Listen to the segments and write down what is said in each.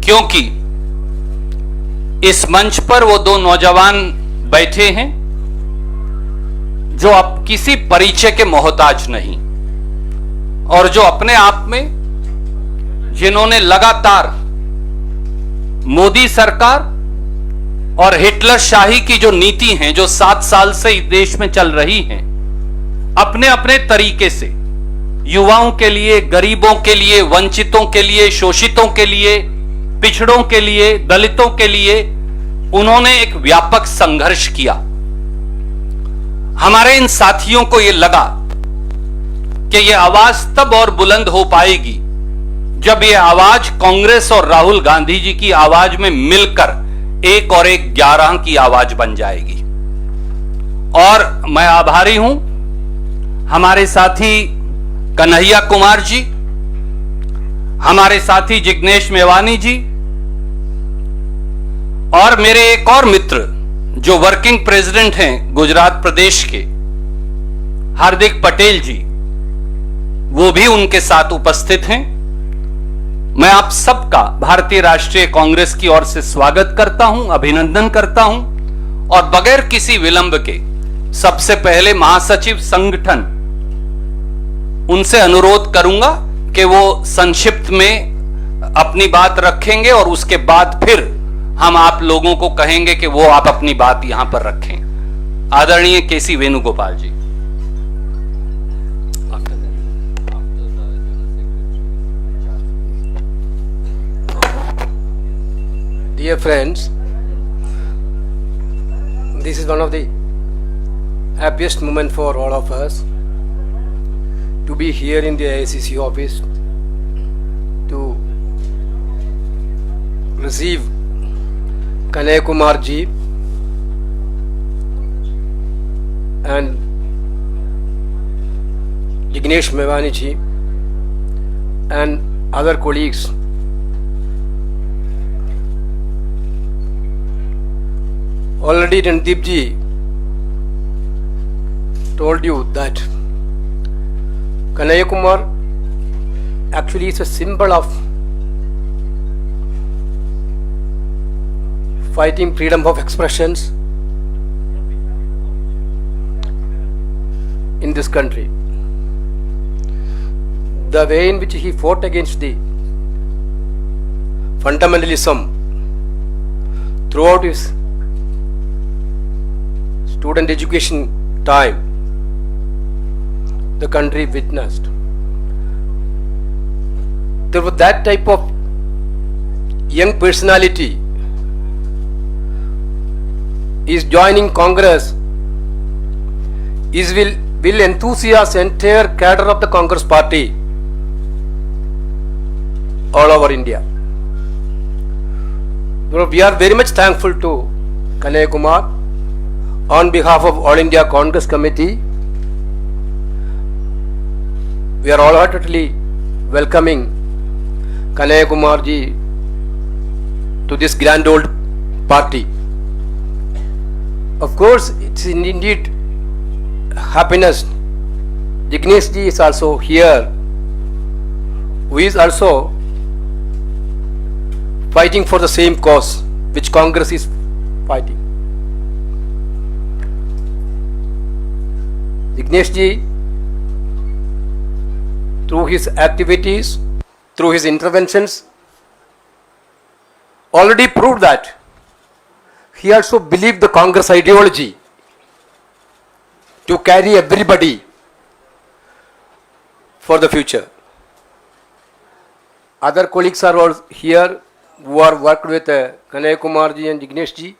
क्योंकि इस मंच पर वो दो नौजवान बैठे हैं जो अब किसी परिचय के मोहताज नहीं, और जो अपने आप में, जिन्होंने लगातार मोदी सरकार और हिटलर शाही की जो नीति है जो 7 साल से इस देश में चल रही है, अपने अपने तरीके से युवाओं के लिए, गरीबों के लिए, वंचितों के लिए, शोषितों के लिए, पिछड़ों के लिए, दलितों के लिए उन्होंने एक व्यापक संघर्ष किया। हमारे इन साथियों को यह लगा कि यह आवाज तब और बुलंद हो पाएगी जब यह आवाज कांग्रेस और राहुल गांधी जी की आवाज में मिलकर 1 और 1 11 की आवाज बन जाएगी। और मैं आभारी हूं हमारे साथी कन्हैया कुमार जी, हमारे साथी जिग्नेश मेवानी जी, और मेरे एक और मित्र जो वर्किंग प्रेसिडेंट हैं गुजरात प्रदेश के, हार्दिक पटेल जी, वो भी उनके साथ उपस्थित हैं। मैं आप सबका भारतीय राष्ट्रीय कांग्रेस की ओर से स्वागत करता हूं, अभिनंदन करता हूं, और बगैर किसी विलंब के सबसे पहले महासचिव संगठन उनसे अनुरोध करूंगा कि वो संक्षिप्त में अपनी बात रखेंगे और उसके बाद फिर हम आप लोगों को कहेंगे कि वो आप अपनी बात यहां पर रखें। आदरणीय केसी वेणुगोपाल जी। Dear friends, this is one of the happiest moment for all of us to be here in the ICC office to receive Kanhaiya Kumar ji and Jignesh Mevani ji and other colleagues. Already Randeep ji told you that Kanhaiya Kumar actually is a symbol of fighting freedom of expressions in this country. The way in which he fought against the fundamentalism throughout his student education time, the country witnessed. There was that type of young personality is joining Congress, will enthusiast entire cadre of the Congress party all over India. We are very much thankful to Kanhaiya Kumar on behalf of All India Congress Committee. We are wholeheartedly welcoming Kanhaiya Kumar ji to this grand old party. Of course, it's indeed happiness. Jignesh ji is also here, who is also fighting for the same cause which Congress is fighting. Jignesh ji, through his activities, through his interventions, already proved that he also believed the Congress ideology to carry everybody for the future. Other colleagues are all here who are worked with Kanhaiya Kumar ji and Jignesh ji.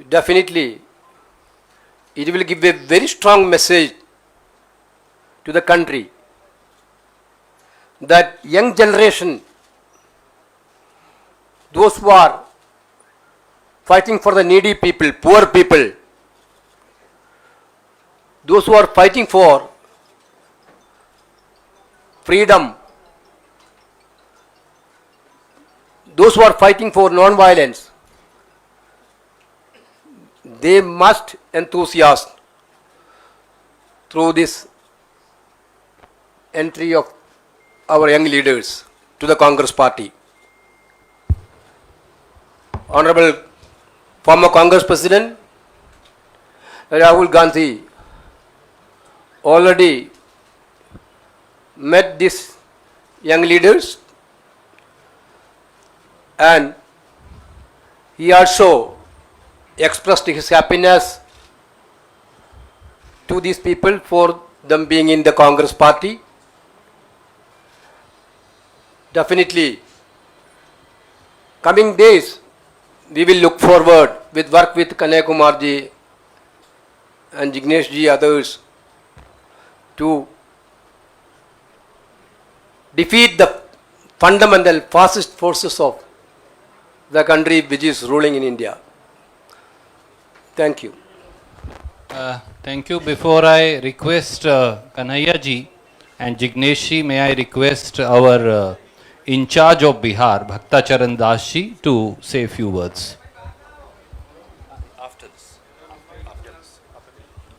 Definitely, it will give a very strong message to the country that young generation, those who are fighting for the needy people, poor people, those who are fighting for freedom, those who are fighting for non-violence, they must enthusiast through this entry of our young leaders to the Congress party. Honorable former Congress President Rahul Gandhi already met these young leaders, and he also expressed his happiness to these people for them being in the Congress party. Definitely, coming days, we will look forward with work with Kanhaiya Kumar ji and Jignesh ji, others, to defeat the fundamental fascist forces of the country which is ruling in India. Thank you. Thank you. Before I request Kanhaiya ji and Jignesh ji, may I request our in charge of Bihar, Bhakta Charan Das ji, to say a few words. After this.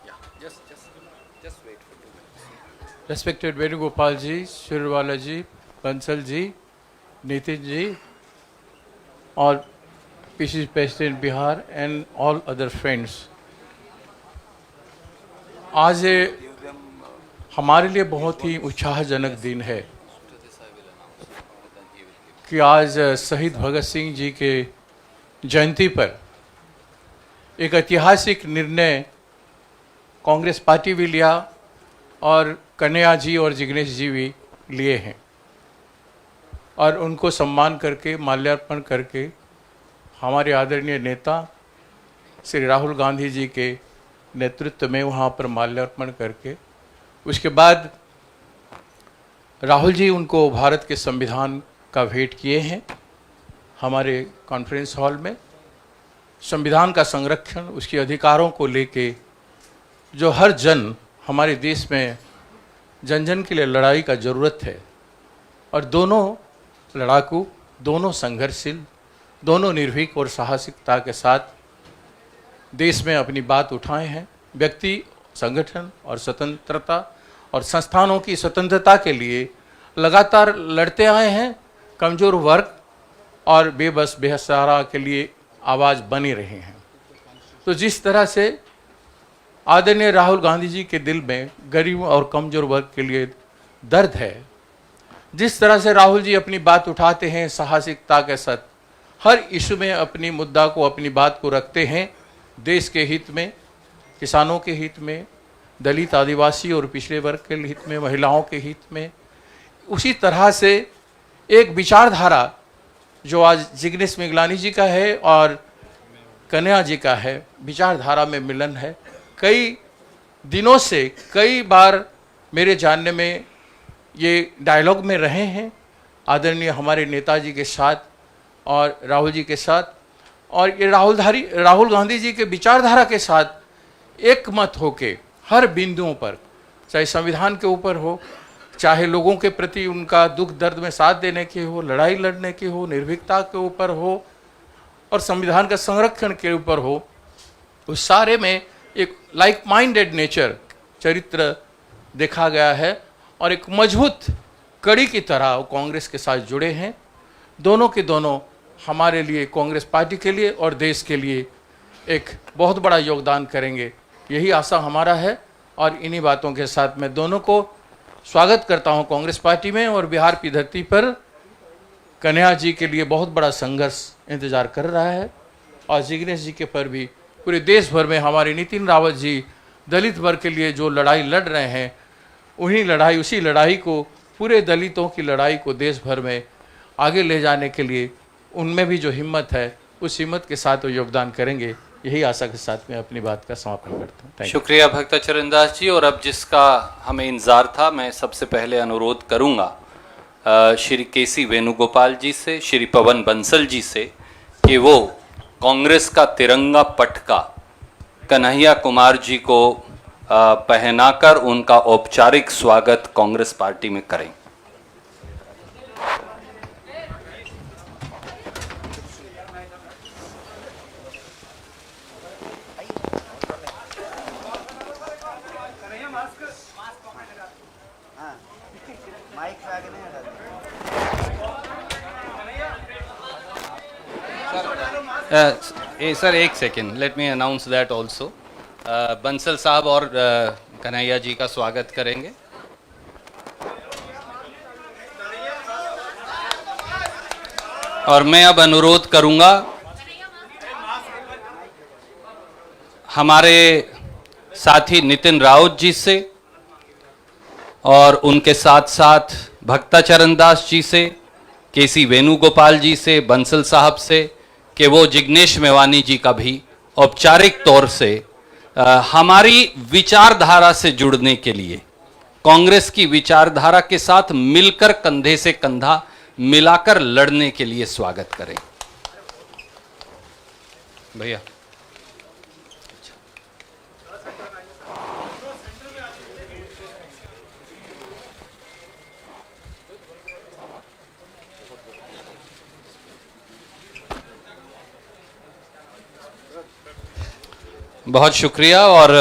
Yeah, just wait for 2 minutes. Respected Venugopal ji, Shirwala ji, Bansal ji, Nitin ji, all PCC President Bihar and all other friends. आज हमारे लिए बहुत ही उत्साहजनक दिन है कि आज शहीद भगत सिंह जी के जयंती पर एक ऐतिहासिक निर्णय कांग्रेस पार्टी भी लिया और कन्हैया जी और जिग्नेश जी भी लिए हैं, और उनको सम्मान करके माल्यार्पण करके हमारे आदरणीय नेता श्री राहुल गांधी जी के नेतृत्व में वहाँ पर माल्यार्पण करके उसके बाद राहुल जी उनको भारत के संविधान का भेंट किए हैं हमारे कॉन्फ्रेंस हॉल में। संविधान का संरक्षण, उसके अधिकारों को लेके जो हर जन हमारे देश में जन जन के लिए लड़ाई का ज़रूरत है, और दोनों लड़ाकू, दोनों संघर्षशील, दोनों निर्भीक और साहसिकता के साथ देश में अपनी बात उठाए हैं। व्यक्ति, संगठन और स्वतंत्रता और संस्थानों की स्वतंत्रता के लिए लगातार लड़ते आए हैं। कमज़ोर वर्ग और बेबस बेसहारा के लिए आवाज़ बनी रहे हैं। तो जिस तरह से आदरणीय राहुल गांधी जी के दिल में गरीब और कमज़ोर वर्ग के लिए दर्द है, जिस तरह से राहुल जी अपनी बात उठाते हैं साहसिकता के साथ, हर इशू में अपनी मुद्दा को, अपनी बात को रखते हैं, देश के हित में, किसानों के हित में, दलित, आदिवासी और पिछड़े वर्ग के हित में, महिलाओं के हित में, उसी तरह से एक विचारधारा जो आज जिग्नेश मेघलानी जी का है और कन्हैया जी का है, विचारधारा में मिलन है। कई दिनों से कई बार मेरे जानने में ये डायलॉग में रहे हैं आदरणीय हमारे नेताजी के साथ और राहुल जी के साथ, और ये राहुल गांधी जी के विचारधारा के साथ एक मत होके हर बिंदुओं पर, चाहे संविधान के ऊपर हो, चाहे लोगों के प्रति उनका दुख दर्द में साथ देने की हो, लड़ाई लड़ने की हो, निर्भीकता के ऊपर हो और संविधान का संरक्षण के ऊपर हो, उस सारे में एक लाइक माइंडेड नेचर, चरित्र देखा गया है और एक मजबूत कड़ी की तरह वो कांग्रेस के साथ जुड़े हैं। दोनों के दोनों हमारे लिए, कांग्रेस पार्टी के लिए और देश के लिए एक बहुत बड़ा योगदान करेंगे, यही आशा हमारा है। और इन्हीं बातों के साथ मैं दोनों को स्वागत करता हूं कांग्रेस पार्टी में, और बिहार की धरती पर कन्हैया जी के लिए बहुत बड़ा संघर्ष इंतजार कर रहा है, और जिग्नेश जी के पर भी पूरे देश भर में हमारे नितिन रावत जी दलित वर्ग के लिए जो लड़ाई लड़ रहे हैं, उसी लड़ाई को, पूरे दलितों की लड़ाई को देश भर में आगे ले जाने के लिए उनमें भी जो हिम्मत है, उस हिम्मत के साथ वो योगदान करेंगे। यही आशा के साथ मैं अपनी बात का समापन करता हूँ। शुक्रिया भक्ता चरण दास जी। और अब जिसका हमें इंतजार था, मैं सबसे पहले अनुरोध करूंगा श्री केसी वेणुगोपाल जी से, श्री पवन बंसल जी से कि वो कांग्रेस का तिरंगा पटका कन्हैया कुमार जी को पहनाकर उनका औपचारिक स्वागत कांग्रेस पार्टी में करें। माइक पे आगे नहीं हटा सर एक second, let me announce that also. Bansal साहब और कन्हैया जी का स्वागत करेंगे। और मैं अब अनुरोध करूंगा हमारे साथी नितिन राउत जी से और उनके साथ साथ भक्ताचरण दास जी से, केसी वेणुगोपाल जी से, बंसल साहब से, कि वो जिग्नेश मेवानी जी का भी औपचारिक तौर से हमारी विचारधारा से जुड़ने के लिए, कांग्रेस की विचारधारा के साथ मिलकर कंधे से कंधा मिलाकर लड़ने के लिए स्वागत करें। भैया बहुत शुक्रिया। और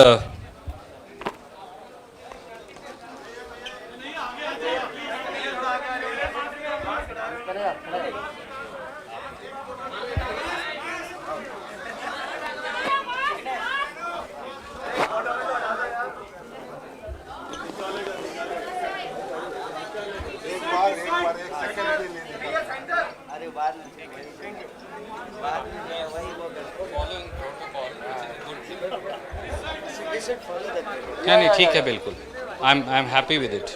अरे बाद में वही वो नहीं ठीक है, बिल्कुल, I am happy with it.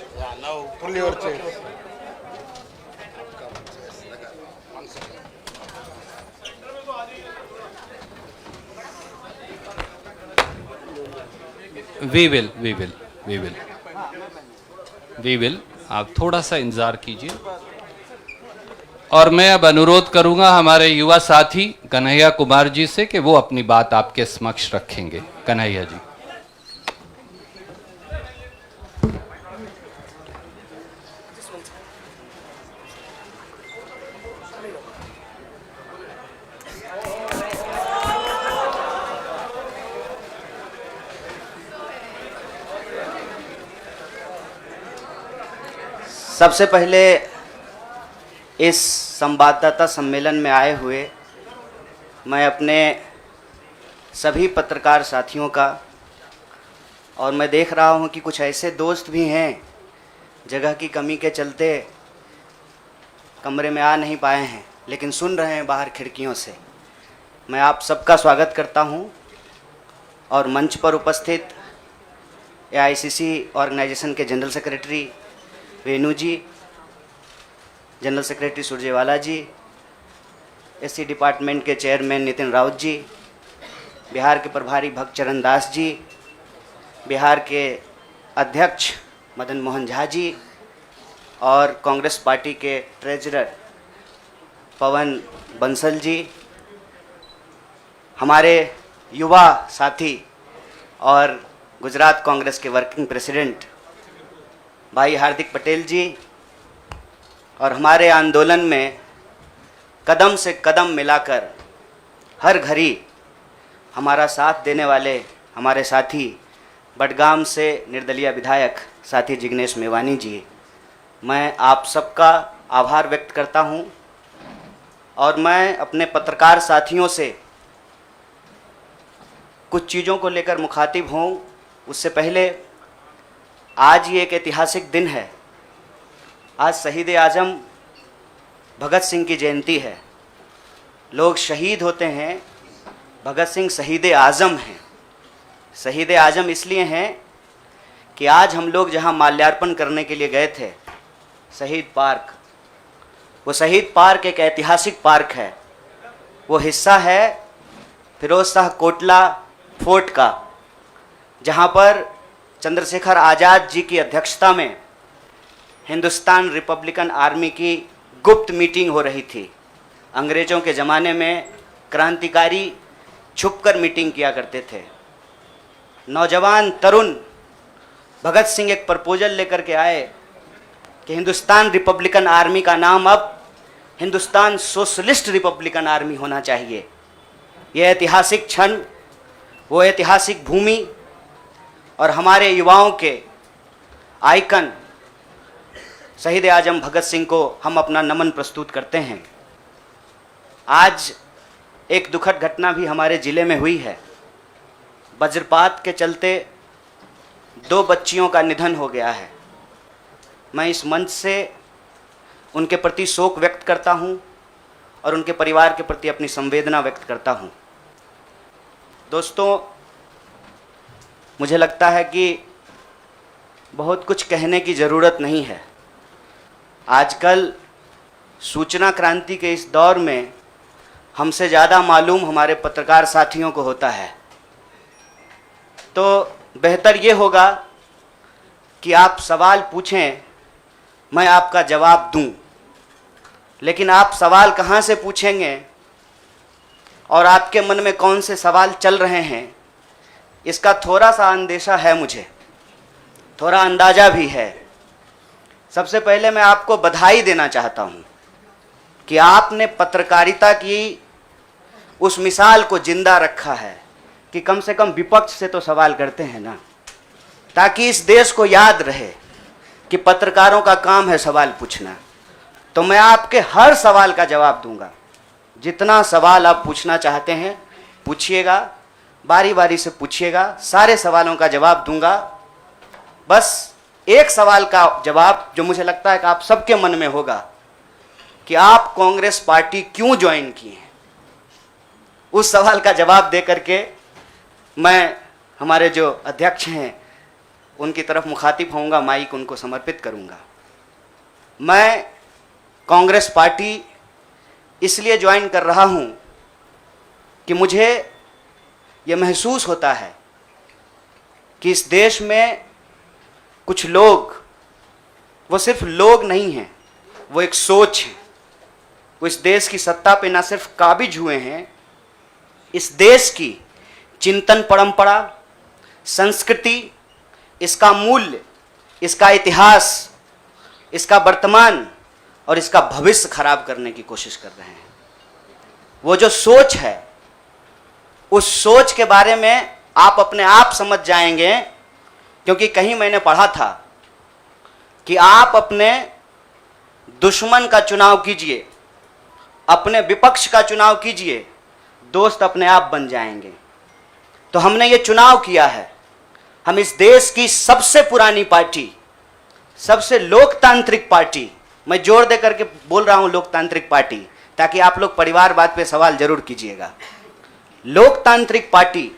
We will आप थोड़ा सा इंतजार कीजिए। और मैं अब अनुरोध करूंगा हमारे युवा साथी कन्हैया कुमार जी से कि वो अपनी बात आपके समक्ष रखेंगे। कन्हैया जी। सबसे पहले इस संवाददाता सम्मेलन में आए हुए मैं अपने सभी पत्रकार साथियों का, और मैं देख रहा हूं कि कुछ ऐसे दोस्त भी हैं जगह की कमी के चलते कमरे में आ नहीं पाए हैं लेकिन सुन रहे हैं बाहर खिड़कियों से। मैं आप सबका स्वागत करता हूं। और मंच पर उपस्थित एआईसीसी ऑर्गेनाइजेशन के जनरल सेक्रेटरी वेणु जी, जनरल सेक्रेटरी सुरजेवाला जी, एससी डिपार्टमेंट के चेयरमैन नितिन राउत जी, बिहार के प्रभारी भक्तचरण दास जी, बिहार के अध्यक्ष मदन मोहन झा जी और कांग्रेस पार्टी के ट्रेजरर पवन बंसल जी, हमारे युवा साथी और गुजरात कांग्रेस के वर्किंग प्रेसिडेंट भाई हार्दिक पटेल जी, और हमारे आंदोलन में कदम से कदम मिलाकर हर घड़ी हमारा साथ देने वाले हमारे साथी बडगाम से निर्दलीय विधायक साथी जिग्नेश मेवानी जी, मैं आप सबका आभार व्यक्त करता हूं। और मैं अपने पत्रकार साथियों से कुछ चीज़ों को लेकर मुखातिब हूं, उससे पहले आज ये एक ऐतिहासिक दिन है। आज शहीद आजम भगत सिंह की जयंती है। लोग शहीद होते हैं, भगत सिंह शहीद आजम हैं। शहीद आजम इसलिए हैं कि आज हम लोग जहां माल्यार्पण करने के लिए गए थे, शहीद पार्क, वो शहीद पार्क एक ऐतिहासिक पार्क है। वो हिस्सा है फिरोज शाह कोटला फोर्ट का, जहां पर चंद्रशेखर आज़ाद जी की अध्यक्षता में हिंदुस्तान रिपब्लिकन आर्मी की गुप्त मीटिंग हो रही थी। अंग्रेज़ों के ज़माने में क्रांतिकारी छुपकर मीटिंग किया करते थे। नौजवान तरुण भगत सिंह एक प्रपोजल लेकर के आए कि हिंदुस्तान रिपब्लिकन आर्मी का नाम अब हिंदुस्तान सोशलिस्ट रिपब्लिकन आर्मी होना चाहिए। यह ऐतिहासिक क्षण, वो ऐतिहासिक भूमि और हमारे युवाओं के आइकन शहीद आजम भगत सिंह को हम अपना नमन प्रस्तुत करते हैं। आज एक दुखद घटना भी हमारे जिले में हुई है। वज्रपात के चलते 2 बच्चियों का निधन हो गया है। मैं इस मंच से उनके प्रति शोक व्यक्त करता हूं और उनके परिवार के प्रति अपनी संवेदना व्यक्त करता हूं। दोस्तों, मुझे लगता है कि बहुत कुछ कहने की ज़रूरत नहीं है। आजकल सूचना क्रांति के इस दौर में हमसे ज़्यादा मालूम हमारे पत्रकार साथियों को होता है। तो बेहतर ये होगा कि आप सवाल पूछें, मैं आपका जवाब दूं। लेकिन आप सवाल कहाँ से पूछेंगे और आपके मन में कौन से सवाल चल रहे हैं, इसका थोड़ा सा अंदेशा है, मुझे थोड़ा अंदाज़ा भी है। सबसे पहले मैं आपको बधाई देना चाहता हूं कि आपने पत्रकारिता की उस मिसाल को जिंदा रखा है कि कम से कम विपक्ष से तो सवाल करते हैं ना, ताकि इस देश को याद रहे कि पत्रकारों का काम है सवाल पूछना। तो मैं आपके हर सवाल का जवाब दूंगा। जितना सवाल आप पूछना चाहते हैं पूछिएगा, बारी बारी से पूछिएगा, सारे सवालों का जवाब दूंगा। बस एक सवाल का जवाब जो मुझे लगता है कि आप सबके मन में होगा कि आप कांग्रेस पार्टी क्यों ज्वाइन किए हैं, उस सवाल का जवाब दे करके मैं हमारे जो अध्यक्ष हैं उनकी तरफ मुखातिब होऊंगा, माइक उनको समर्पित करूंगा। मैं कांग्रेस पार्टी इसलिए ज्वाइन कर रहा हूं कि मुझे यह महसूस होता है कि इस देश में कुछ लोग, वो सिर्फ लोग नहीं हैं, वो एक सोच है। वो इस देश की सत्ता पे ना सिर्फ काबिज हुए हैं, इस देश की चिंतन परंपरा, संस्कृति, इसका मूल्य, इसका इतिहास, इसका वर्तमान और इसका भविष्य खराब करने की कोशिश कर रहे हैं। वो जो सोच है, उस सोच के बारे में आप अपने आप समझ जाएंगे, क्योंकि कहीं मैंने पढ़ा था कि आप अपने दुश्मन का चुनाव कीजिए, अपने विपक्ष का चुनाव कीजिए, दोस्त अपने आप बन जाएंगे। तो हमने ये चुनाव किया है। हम इस देश की सबसे पुरानी पार्टी, सबसे लोकतांत्रिक पार्टी, मैं जोर दे करके बोल रहा हूं लोकतांत्रिक पार्टी, ताकि आप लोग परिवारवाद पे सवाल जरूर कीजिएगा। लोकतांत्रिक पार्टी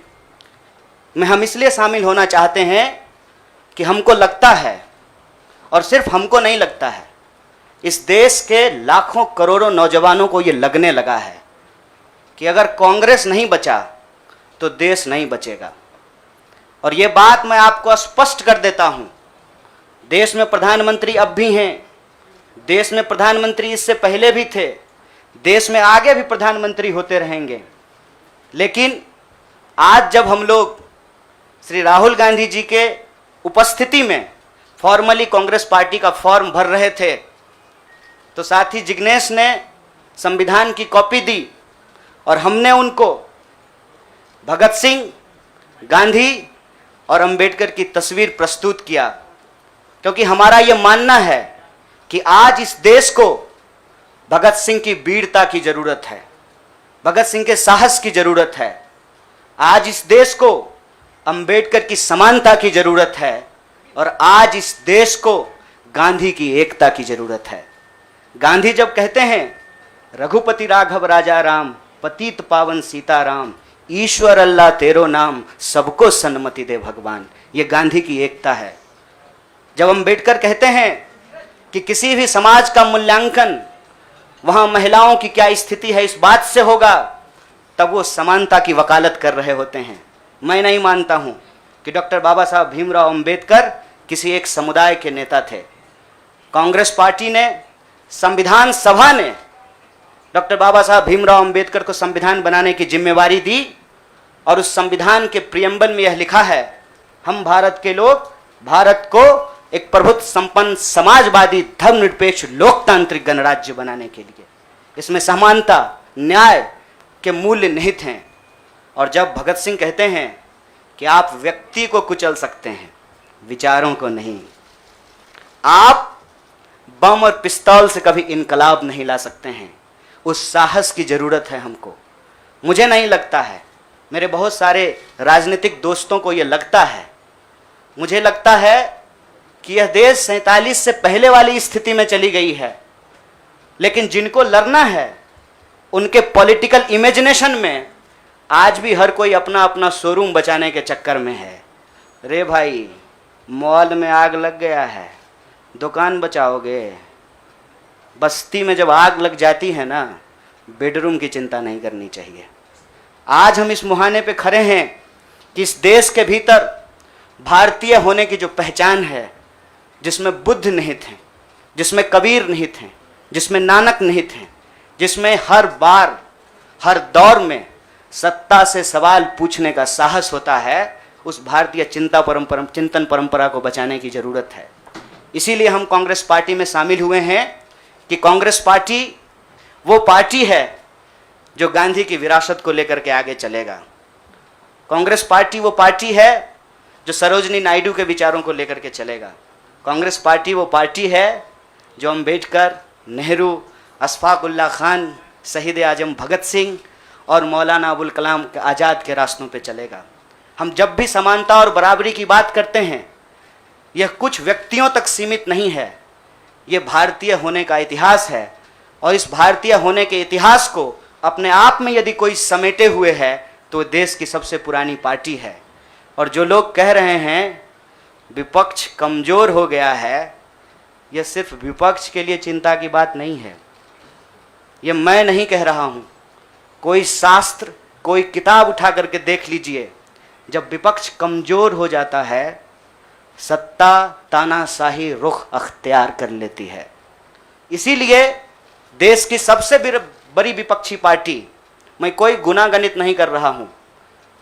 में हम इसलिए शामिल होना चाहते हैं कि हमको लगता है, और सिर्फ हमको नहीं लगता है, इस देश के लाखों करोड़ों नौजवानों को ये लगने लगा है कि अगर कांग्रेस नहीं बचा तो देश नहीं बचेगा। और ये बात मैं आपको स्पष्ट कर देता हूं, देश में प्रधानमंत्री अब भी हैं, देश में प्रधानमंत्री इससे पहले भी थे, देश में आगे भी प्रधानमंत्री होते रहेंगे। लेकिन आज जब हम लोग श्री राहुल गांधी जी के उपस्थिति में फॉर्मली कांग्रेस पार्टी का फॉर्म भर रहे थे, तो साथी जिग्नेश ने संविधान की कॉपी दी और हमने उनको भगत सिंह, गांधी और अंबेडकर की तस्वीर प्रस्तुत किया, क्योंकि हमारा यह मानना है कि आज इस देश को भगत सिंह की वीरता की जरूरत है, भगत सिंह के साहस की जरूरत है। आज इस देश को अंबेडकर की समानता की जरूरत है, और आज इस देश को गांधी की एकता की जरूरत है। गांधी जब कहते हैं रघुपति राघव राजा राम, पतित पावन सीताराम, ईश्वर अल्लाह तेरो नाम, सबको सन्मति दे भगवान, ये गांधी की एकता है। जब अंबेडकर कहते हैं कि किसी भी समाज का मूल्यांकन वहां महिलाओं की क्या स्थिति है इस बात से होगा, तब वो समानता की वकालत कर रहे होते हैं। मैं नहीं मानता हूं कि डॉक्टर बाबा साहब भीमराव अंबेडकर किसी एक समुदाय के नेता थे। कांग्रेस पार्टी ने, संविधान सभा ने डॉक्टर बाबा साहब भीमराव अंबेडकर को संविधान बनाने की जिम्मेवारी दी, और उस संविधान के प्रियम्बल में यह लिखा है, हम भारत के लोग भारत को एक प्रभुत्व संपन्न समाजवादी धर्मनिरपेक्ष लोकतांत्रिक गणराज्य बनाने के लिए, इसमें समानता, न्याय के मूल्य निहित हैं। और जब भगत सिंह कहते हैं कि आप व्यक्ति को कुचल सकते हैं, विचारों को नहीं, आप बम और पिस्तौल से कभी इनकलाब नहीं ला सकते हैं, उस साहस की जरूरत है हमको। मुझे नहीं लगता है, मेरे बहुत सारे राजनीतिक दोस्तों को यह लगता है, मुझे लगता है कि यह देश 47 से पहले वाली स्थिति में चली गई है। लेकिन जिनको लड़ना है उनके पॉलिटिकल इमेजिनेशन में आज भी हर कोई अपना अपना शोरूम बचाने के चक्कर में है। रे भाई, मॉल में आग लग गया है, दुकान बचाओगे? बस्ती में जब आग लग जाती है ना, बेडरूम की चिंता नहीं करनी चाहिए। आज हम इस मुहाने पे खड़े हैं कि इस देश के भीतर भारतीय होने की जो पहचान है, जिसमें बुद्ध निहित हैं, जिसमें कबीर निहित हैं, जिसमें नानक निहित हैं, जिसमें हर बार हर दौर में सत्ता से सवाल पूछने का साहस होता है, उस भारतीय चिंतन परंपरा को बचाने की जरूरत है। इसीलिए हम कांग्रेस पार्टी में शामिल हुए हैं कि कांग्रेस पार्टी वो पार्टी है जो गांधी की विरासत को लेकर के आगे चलेगा। कांग्रेस पार्टी वो पार्टी है जो सरोजनी नायडू के विचारों को लेकर के चलेगा। कांग्रेस पार्टी वो पार्टी है जो अम्बेडकर, नेहरू, अशफाक उल्लाह खान, शहीद आजम भगत सिंह और मौलाना अबुल कलाम आज़ाद के रास्तों पे चलेगा। हम जब भी समानता और बराबरी की बात करते हैं, यह कुछ व्यक्तियों तक सीमित नहीं है, यह भारतीय होने का इतिहास है। और इस भारतीय होने के इतिहास को अपने आप में यदि कोई समेटे हुए है तो देश की सबसे पुरानी पार्टी है। और जो लोग कह रहे हैं विपक्ष कमज़ोर हो गया है, यह सिर्फ विपक्ष के लिए चिंता की बात नहीं है। यह मैं नहीं कह रहा हूँ, कोई शास्त्र, कोई किताब उठा करके देख लीजिए। जब विपक्ष कमज़ोर हो जाता है, सत्ता तानाशाही रुख अख्तियार कर लेती है। इसीलिए देश की सबसे बड़ी विपक्षी पार्टी, मैं कोई गुनागणित नहीं कर रहा हूँ,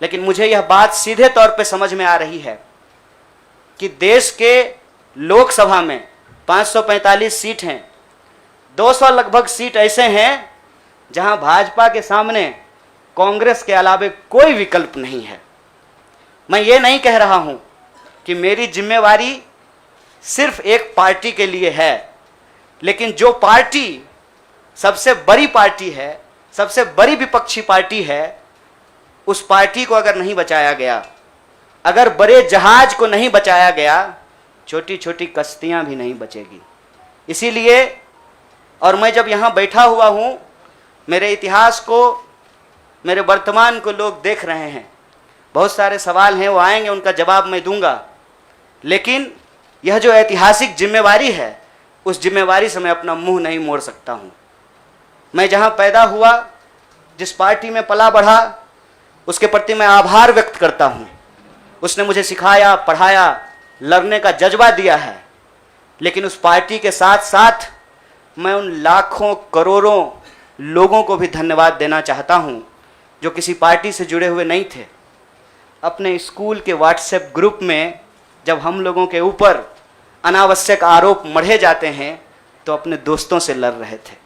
लेकिन मुझे यह बात सीधे तौर पे समझ में आ रही है कि देश के लोकसभा में 545 सीट हैं, 200 लगभग सीट ऐसे हैं जहां भाजपा के सामने कांग्रेस के अलावे कोई विकल्प नहीं है। मैं ये नहीं कह रहा हूं कि मेरी जिम्मेवारी सिर्फ एक पार्टी के लिए है, लेकिन जो पार्टी सबसे बड़ी पार्टी है, सबसे बड़ी विपक्षी पार्टी है, उस पार्टी को अगर नहीं बचाया गया, अगर बड़े जहाज को नहीं बचाया गया, छोटी छोटी कश्तियां भी नहीं बचेगी। इसीलिए, और मैं जब यहाँ बैठा हुआ हूँ, मेरे इतिहास को, मेरे वर्तमान को लोग देख रहे हैं। बहुत सारे सवाल हैं, वो आएंगे, उनका जवाब मैं दूंगा। लेकिन यह जो ऐतिहासिक जिम्मेवारी है, उस जिम्मेवारी से मैं अपना मुंह नहीं मोड़ सकता हूँ। मैं जहाँ पैदा हुआ, जिस पार्टी में पला बढ़ा, उसके प्रति मैं आभार व्यक्त करता हूँ। उसने मुझे सिखाया, पढ़ाया, लड़ने का जज्बा दिया है। लेकिन उस पार्टी के साथ साथ मैं उन लाखों करोड़ों लोगों को भी धन्यवाद देना चाहता हूँ जो किसी पार्टी से जुड़े हुए नहीं थे। अपने स्कूल के व्हाट्सएप ग्रुप में जब हम लोगों के ऊपर अनावश्यक आरोप मढ़े जाते हैं तो अपने दोस्तों से लड़ रहे थे,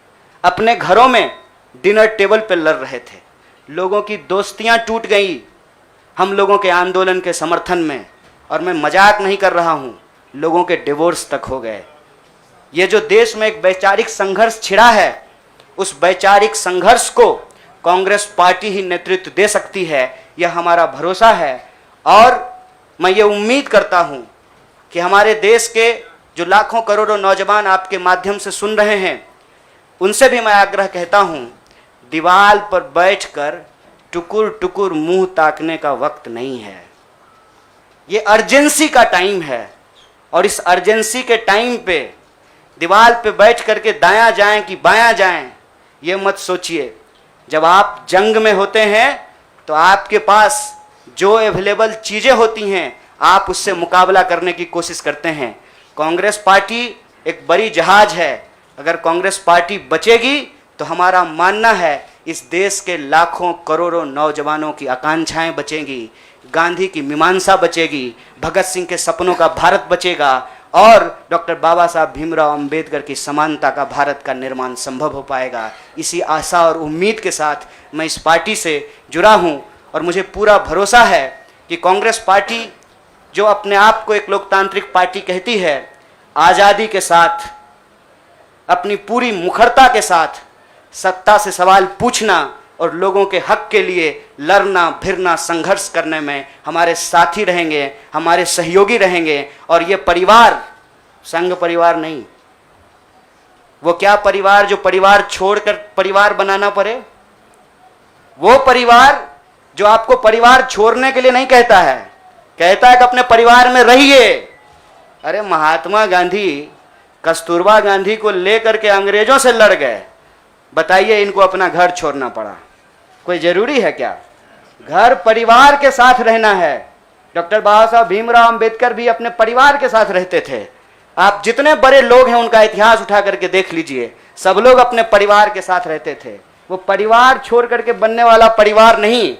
अपने घरों में डिनर टेबल पर लड़ रहे थे। लोगों की दोस्तियां टूट गई हम लोगों के आंदोलन के समर्थन में, और मैं मजाक नहीं कर रहा हूं, लोगों के डिवोर्स तक हो गए। ये जो देश में एक वैचारिक संघर्ष छिड़ा है, उस वैचारिक संघर्ष को कांग्रेस पार्टी ही नेतृत्व दे सकती है, यह हमारा भरोसा है। और मैं ये उम्मीद करता हूं कि हमारे देश के जो लाखों करोड़ों नौजवान आपके माध्यम से सुन रहे हैं, उनसे भी मैं आग्रह कहता हूं, दीवार पर बैठकर टुकुर टुकुर मुंह ताकने का वक्त नहीं है। ये अर्जेंसी का टाइम है, और इस अर्जेंसी के टाइम पे दीवार पे बैठ करके दायां जाएं कि बायां जाएं, ये मत सोचिए। जब आप जंग में होते हैं तो आपके पास जो अवेलेबल चीज़ें होती हैं, आप उससे मुकाबला करने की कोशिश करते हैं। कांग्रेस पार्टी एक बड़ी जहाज है, अगर कांग्रेस पार्टी बचेगी तो हमारा मानना है इस देश के लाखों करोड़ों नौजवानों की आकांक्षाएं बचेंगी, गांधी की मीमांसा बचेगी, भगत सिंह के सपनों का भारत बचेगा, और डॉक्टर बाबा साहब भीमराव अंबेडकर की समानता का भारत का निर्माण संभव हो पाएगा। इसी आशा और उम्मीद के साथ मैं इस पार्टी से जुड़ा हूं, और मुझे पूरा भरोसा है कि कांग्रेस पार्टी जो अपने आप को एक लोकतांत्रिक पार्टी कहती है, आज़ादी के साथ, अपनी पूरी मुखरता के साथ सत्ता से सवाल पूछना और लोगों के हक के लिए लड़ना भिड़ना संघर्ष करने में हमारे साथी रहेंगे, हमारे सहयोगी रहेंगे। और ये परिवार संघ परिवार नहीं, वो क्या परिवार जो परिवार छोड़कर परिवार बनाना पड़े, वो परिवार जो आपको परिवार छोड़ने के लिए नहीं कहता है, कहता है कि अपने परिवार में रहिए। अरे महात्मा गांधी कस्तूरबा गांधी को लेकर के अंग्रेजों से लड़ गए, बताइए इनको अपना घर छोड़ना पड़ा। कोई जरूरी है क्या? घर परिवार के साथ रहना है। डॉक्टर बाबा साहब भीमराव अंबेडकर भी अपने परिवार के साथ रहते थे। आप जितने बड़े लोग हैं उनका इतिहास उठा करके देख लीजिए, सब लोग अपने परिवार के साथ रहते थे। वो परिवार छोड़ करके बनने वाला परिवार नहीं।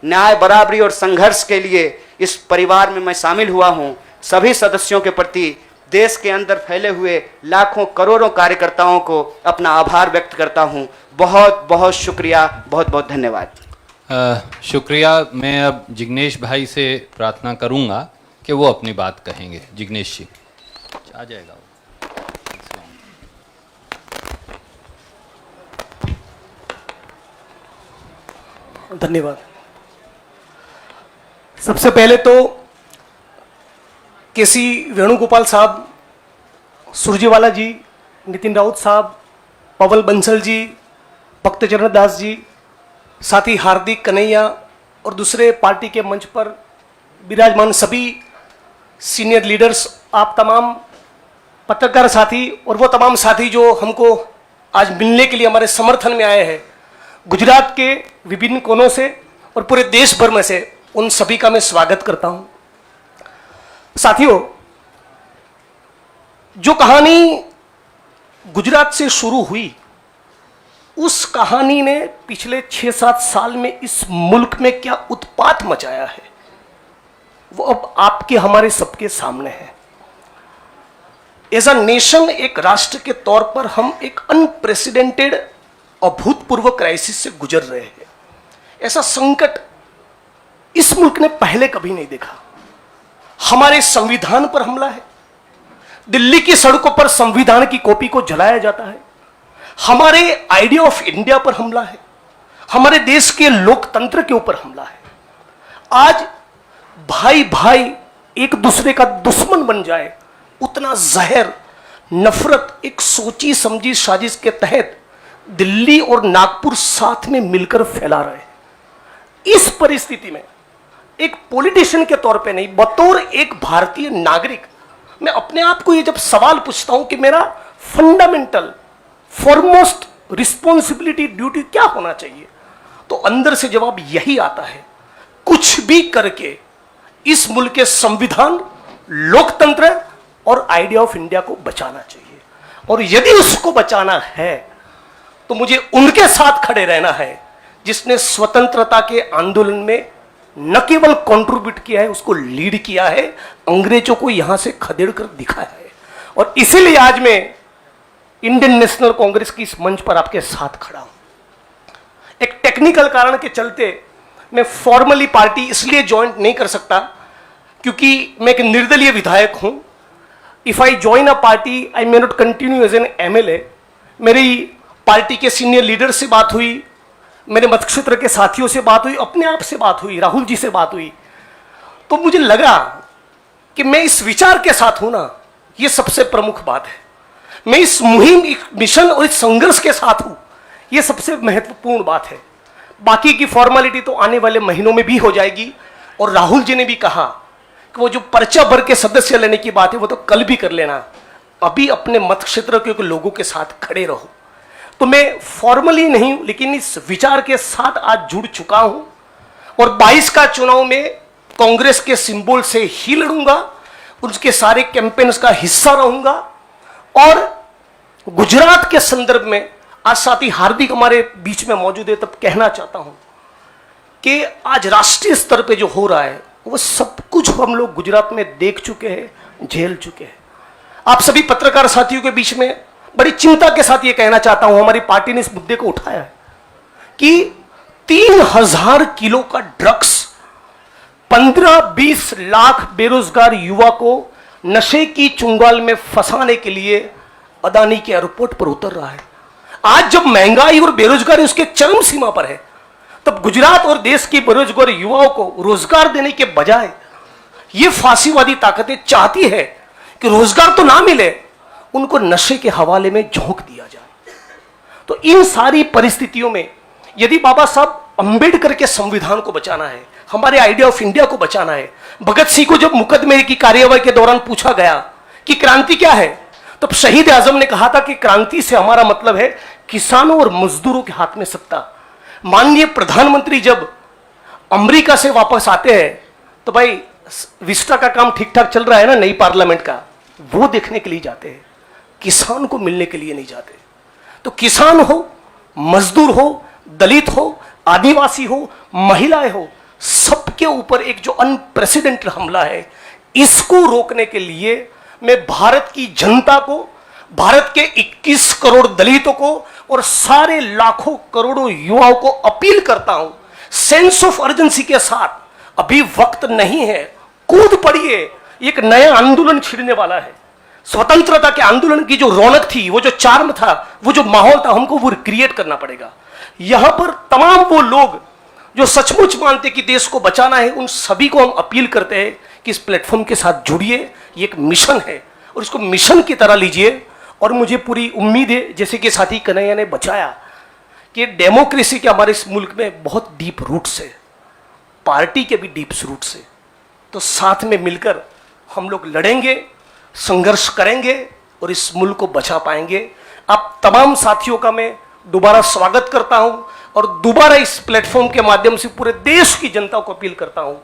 न्याय बराबरी और संघर्ष के लिए इस परिवार में मैं शामिल हुआ हूं। सभी सदस्यों के प्रति देश के अंदर फैले हुए लाखों करोड़ों कार्यकर्ताओं को अपना आभार व्यक्त करता हूं। बहुत बहुत शुक्रिया, बहुत बहुत धन्यवाद। शुक्रिया। मैं अब जिग्नेश भाई से प्रार्थना करूंगा कि वो अपनी बात कहेंगे। जिग्नेश जी आ जाएगा। धन्यवाद। सबसे पहले तो केसी वेणुगोपाल साहब, सुरजेवाला जी, नितिन राउत साहब, पवल बंसल जी, भक्तचरण दास जी, साथ ही हार्दिक कन्हैया और दूसरे पार्टी के मंच पर विराजमान सभी सीनियर लीडर्स, आप तमाम पत्रकार साथी और वो तमाम साथी जो हमको आज मिलने के लिए हमारे समर्थन में आए हैं, गुजरात के विभिन्न कोनों से और पूरे देश भर में से, उन सभी का मैं स्वागत करता हूं। साथियों, जो कहानी गुजरात से शुरू हुई, उस कहानी ने पिछले 6-7 साल में इस मुल्क में क्या उत्पात मचाया है, वो अब आपके हमारे सबके सामने है। एज अ नेशन, एक राष्ट्र के तौर पर हम एक अनप्रेसिडेंटेड, अभूतपूर्व क्राइसिस से गुजर रहे हैं। ऐसा संकट इस मुल्क ने पहले कभी नहीं देखा। हमारे संविधान पर हमला है, दिल्ली की सड़कों पर संविधान की कॉपी को जलाया जाता है, हमारे आइडिया ऑफ इंडिया पर हमला है, हमारे देश के लोकतंत्र के ऊपर हमला है। आज भाई भाई एक दूसरे का दुश्मन बन जाए, उतना जहर, नफरत एक सोची समझी साजिश के तहत दिल्ली और नागपुर साथ में मिलकर फैला रहे हैं। इस परिस्थिति में एक पॉलिटिशियन के तौर पे नहीं, बतौर एक भारतीय नागरिक, मैं अपने आप को ये जब सवाल पूछता हूं कि मेरा फंडामेंटल फॉरमोस्ट रिस्पॉन्सिबिलिटी, ड्यूटी क्या होना चाहिए, तो अंदर से जवाब यही आता है, कुछ भी करके इस मुल्क के संविधान, लोकतंत्र और आइडिया ऑफ इंडिया को बचाना चाहिए। और यदि उसको बचाना है तो मुझे उनके साथ खड़े रहना है जिसने स्वतंत्रता के आंदोलन में न केवल कंट्रीब्यूट किया है, उसको लीड किया है, अंग्रेजों को यहां से खदेड़ कर दिखाया है। और इसीलिए आज मैं इंडियन नेशनल कांग्रेस की इस मंच पर आपके साथ खड़ा हूं। एक टेक्निकल कारण के चलते मैं फॉर्मली पार्टी इसलिए ज्वाइन नहीं कर सकता क्योंकि मैं एक निर्दलीय विधायक हूं। If I join a party I may not continue as an MLA. मेरी पार्टी के सीनियर लीडर से बात हुई, मेरे मतक्षेत्र के साथियों से बात हुई, अपने आप से बात हुई, राहुल जी से बात हुई, तो मुझे लगा कि मैं इस विचार के साथ हूं ना, ये सबसे प्रमुख बात है। मैं इस मुहिम, मिशन और इस संघर्ष के साथ हूं, ये सबसे महत्वपूर्ण बात है। बाकी की फॉर्मेलिटी तो आने वाले महीनों में भी हो जाएगी। और राहुल जी ने भी कहा कि वो जो पर्चा भर के सदस्य लेने की बात है वो तो कल भी कर लेना, अभी अपने मत क्षेत्र के लोगों के साथ खड़े रहो। तो मैं फॉर्मली नहीं लेकिन इस विचार के साथ आज जुड़ चुका हूं और 22 का चुनाव में कांग्रेस के सिंबल से ही लड़ूंगा, उसके सारे कैंपेन्स का हिस्सा रहूंगा। और गुजरात के संदर्भ में आज साथी हार्दिक हमारे बीच में मौजूद है, तब कहना चाहता हूं कि आज राष्ट्रीय स्तर पे जो हो रहा है वो सब कुछ हम लोग गुजरात में देख चुके हैं, झेल चुके हैं। आप सभी पत्रकार साथियों के बीच में बड़ी चिंता के साथ ये कहना चाहता हूं, हमारी पार्टी ने इस मुद्दे को उठाया है कि 3000 किलो का ड्रग्स 15-20 लाख बेरोजगार युवा को नशे की चुंगाल में फंसाने के लिए अदानी के एयरपोर्ट पर उतर रहा है। आज जब महंगाई और बेरोजगारी उसके चरम सीमा पर है, तब गुजरात और देश के बेरोजगार युवाओं को रोजगार देने के बजाय ये फांसीवादी ताकतें चाहती है कि रोजगार तो ना मिले, उनको नशे के हवाले में झोंक दिया जाए। तो इन सारी परिस्थितियों में यदि बाबा साहब अंबेडकर के संविधान को बचाना है, हमारे आइडिया ऑफ इंडिया को बचाना है, भगत सिंह को जब मुकदमे की कार्यवाही के दौरान पूछा गया कि क्रांति क्या है, तब शहीद आजम ने कहा था कि क्रांति से हमारा मतलब है किसानों और मजदूरों के हाथ में सत्ता। माननीय प्रधानमंत्री जब अमेरिका से वापस आते हैं तो भाई विस्टा का काम ठीक ठाक चल रहा है ना, नई पार्लियामेंट का, वो देखने के लिए जाते हैं, किसान को मिलने के लिए नहीं जाते। तो किसान हो, मजदूर हो, दलित हो, आदिवासी हो, महिलाएं हो, सबके ऊपर एक जो अनप्रेसिडेंटेड हमला है, इसको रोकने के लिए मैं भारत की जनता को, भारत के 21 करोड़ दलितों को और सारे लाखों करोड़ों युवाओं को अपील करता हूं, सेंस ऑफ अर्जेंसी के साथ, अभी वक्त नहीं है, कूद पड़िए, एक नया आंदोलन छिड़ने वाला है। स्वतंत्रता के आंदोलन की जो रौनक थी, वो जो चार्म था, वो जो माहौल था, हमको वो क्रिएट करना पड़ेगा। यहां पर तमाम वो लोग जो सचमुच मानते कि देश को बचाना है, उन सभी को हम अपील करते हैं कि इस प्लेटफॉर्म के साथ जुड़िए। ये एक मिशन है और इसको मिशन की तरह लीजिए। और मुझे पूरी उम्मीद है, जैसे कि साथी कन्हैया ने बचाया, कि डेमोक्रेसी के हमारे इस मुल्क में बहुत डीप रूट्स है, पार्टी के भी डीप रूट्स है। तो साथ में मिलकर हम लोग लड़ेंगे, संघर्ष करेंगे और इस मुल्क को बचा पाएंगे। आप तमाम साथियों का मैं दोबारा स्वागत करता हूं और दोबारा इस प्लेटफॉर्म के माध्यम से पूरे देश की जनता को अपील करता हूं,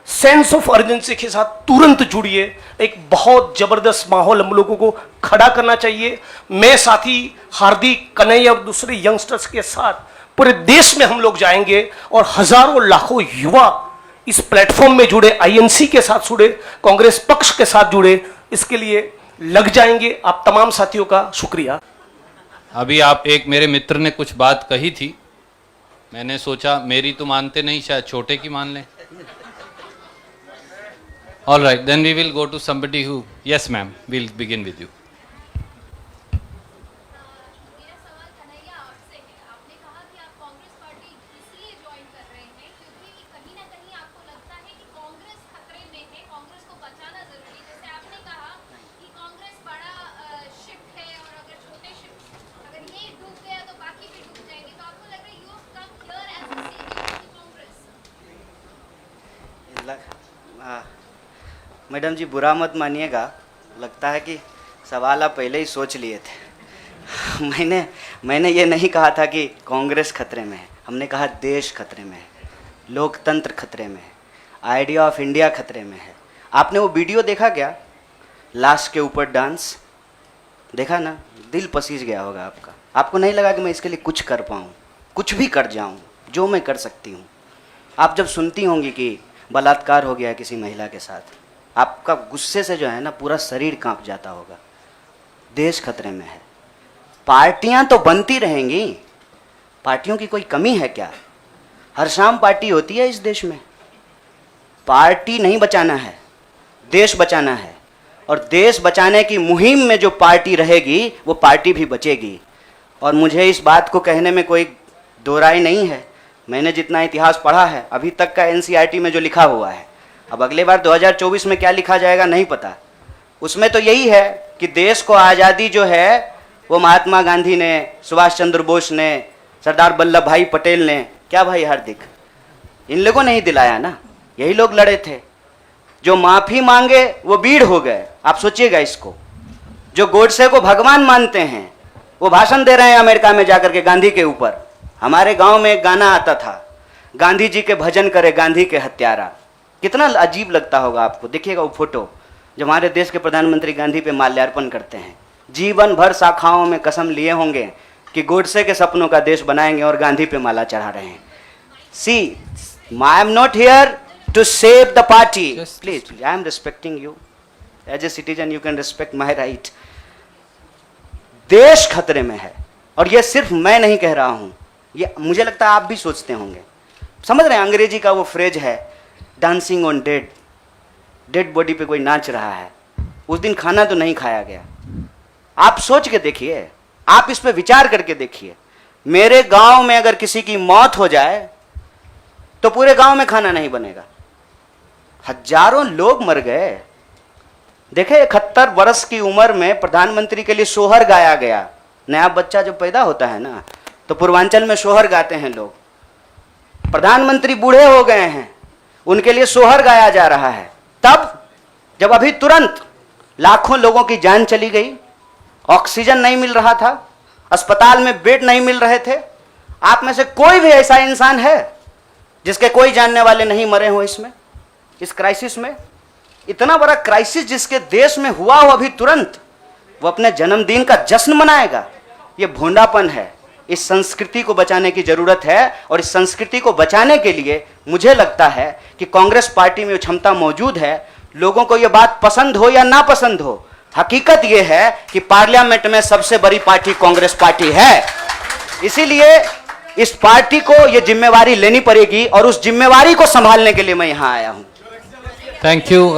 सेंस ऑफ अर्जेंसी के साथ तुरंत जुड़िए। एक बहुत जबरदस्त माहौल हम लोगों को खड़ा करना चाहिए। मैं साथी हार्दिक, कन्हैया और दूसरे यंगस्टर्स के साथ पूरे देश में हम लोग जाएंगे और हजारों लाखों युवा इस प्लेटफॉर्म में जुड़े, आईएनसी के साथ जुड़े, कांग्रेस पक्ष के साथ जुड़े, इसके लिए लग जाएंगे। आप तमाम साथियों का शुक्रिया। अभी आप एक मेरे मित्र ने कुछ बात कही थी, मैंने सोचा मेरी तो मानते नहीं, शायद छोटे की मान लें। All right, then we will go to somebody who, yes ma'am, we'll begin with you. मेरा सवाल कन्हैया आपसे है। आपने कहा कि आप कांग्रेस पार्टी इसलिए ज्वाइन कर रहे हैं क्योंकि कहीं ना कहीं आपको लगता है कि कांग्रेस खतरे में है, कांग्रेस को बचाना जरूरी है। जैसे आपने कहा कि कांग्रेस बड़ा शिप है और अगर छोटे शिप, अगर ये डूब गया तो बाकी भी डूब जाएंगे। तो आपको लग रहा है you have come here as a saviour to Congress. Madam जी बुरा मत मानिएगा, लगता है कि सवाल आप पहले ही सोच लिए थे। मैंने ये नहीं कहा था कि कांग्रेस खतरे में है, हमने कहा देश खतरे में है, लोकतंत्र खतरे में है, आइडिया ऑफ इंडिया खतरे में है। आपने वो वीडियो देखा क्या, लाश के ऊपर डांस देखा ना, दिल पसीज गया होगा आपका। आपको नहीं लगा कि मैं इसके लिए कुछ कर पाऊँ, कुछ भी कर जाऊँ जो मैं कर सकती हूँ। आप जब सुनती होंगी कि बलात्कार हो गया किसी महिला के साथ, आपका गुस्से से जो है ना पूरा शरीर कांप जाता होगा। देश खतरे में है। पार्टियां तो बनती रहेंगी, पार्टियों की कोई कमी है क्या? हर शाम पार्टी होती है इस देश में। पार्टी नहीं बचाना है, देश बचाना है। और देश बचाने की मुहिम में जो पार्टी रहेगी वो पार्टी भी बचेगी। और मुझे इस बात को कहने में कोई दो राय नहीं है। मैंने जितना इतिहास पढ़ा है अभी तक का एनसीईआरटी में जो लिखा हुआ है, अब अगले बार 2024 में क्या लिखा जाएगा नहीं पता। उसमें तो यही है कि देश को आज़ादी जो है वो महात्मा गांधी ने, सुभाष चंद्र बोस ने, सरदार वल्लभ भाई पटेल ने, क्या भाई हार्दिक, इन लोगों ने ही दिलाया ना। यही लोग लड़े थे। जो माफ़ी मांगे वो वीर हो गए। आप सोचिएगा इसको। जो गोडसे को भगवान मानते हैं वो भाषण दे रहे हैं अमेरिका में जाकर के गांधी के ऊपर। हमारे गांव में एक गाना आता था, गांधी जी के भजन करे गांधी के हत्यारा। कितना अजीब लगता होगा आपको। देखिएगा वो फोटो जब हमारे देश के प्रधानमंत्री गांधी पे माल्यार्पण करते हैं। जीवन भर शाखाओं में कसम लिए होंगे कि गोडसे के सपनों का देश बनाएंगे और गांधी पे माला चढ़ा रहे हैं। See, I am not here to save the party, please, I am respecting you as a citizen, you can respect my right. देश खतरे में है और ये सिर्फ मैं नहीं कह रहा हूं, ये मुझे लगता है आप भी सोचते होंगे। समझ रहे हैं, अंग्रेजी का वो फ्रेज है dancing on dead, dead body पे कोई नाच रहा है। उस दिन खाना तो नहीं खाया गया। आप सोच के देखिए, आप इस पे विचार करके देखिए। मेरे गांव में अगर किसी की मौत हो जाए तो पूरे गांव में खाना नहीं बनेगा। हजारों लोग मर गए। देखे 71 वर्ष की उम्र में प्रधानमंत्री के लिए सोहर गाया गया। नया बच्चा जब पैदा होता है ना तो पूर्वांचल में सोहर गाते हैं लोग। प्रधानमंत्री बूढ़े हो गए हैं, उनके लिए सोहर गाया जा रहा है। तब जब अभी तुरंत लाखों लोगों की जान चली गई, ऑक्सीजन नहीं मिल रहा था, अस्पताल में बेड नहीं मिल रहे थे। आप में से कोई भी ऐसा इंसान है जिसके कोई जानने वाले नहीं मरे हो इसमें, इस क्राइसिस में? इतना बड़ा क्राइसिस जिसके देश में हुआ हो अभी तुरंत, वो अपने जन्मदिन का जश्न मनाएगा? ये भोंडापन है। इस संस्कृति को बचाने की जरूरत है और इस संस्कृति को बचाने के लिए मुझे लगता है कि कांग्रेस पार्टी में क्षमता मौजूद है। लोगों को यह बात पसंद हो या ना पसंद हो, हकीकत यह है कि पार्लियामेंट में सबसे बड़ी पार्टी कांग्रेस पार्टी है। इसीलिए इस पार्टी को यह जिम्मेवारी लेनी पड़ेगी और उस जिम्मेवारी को संभालने के लिए मैं यहां आया हूं। Thank you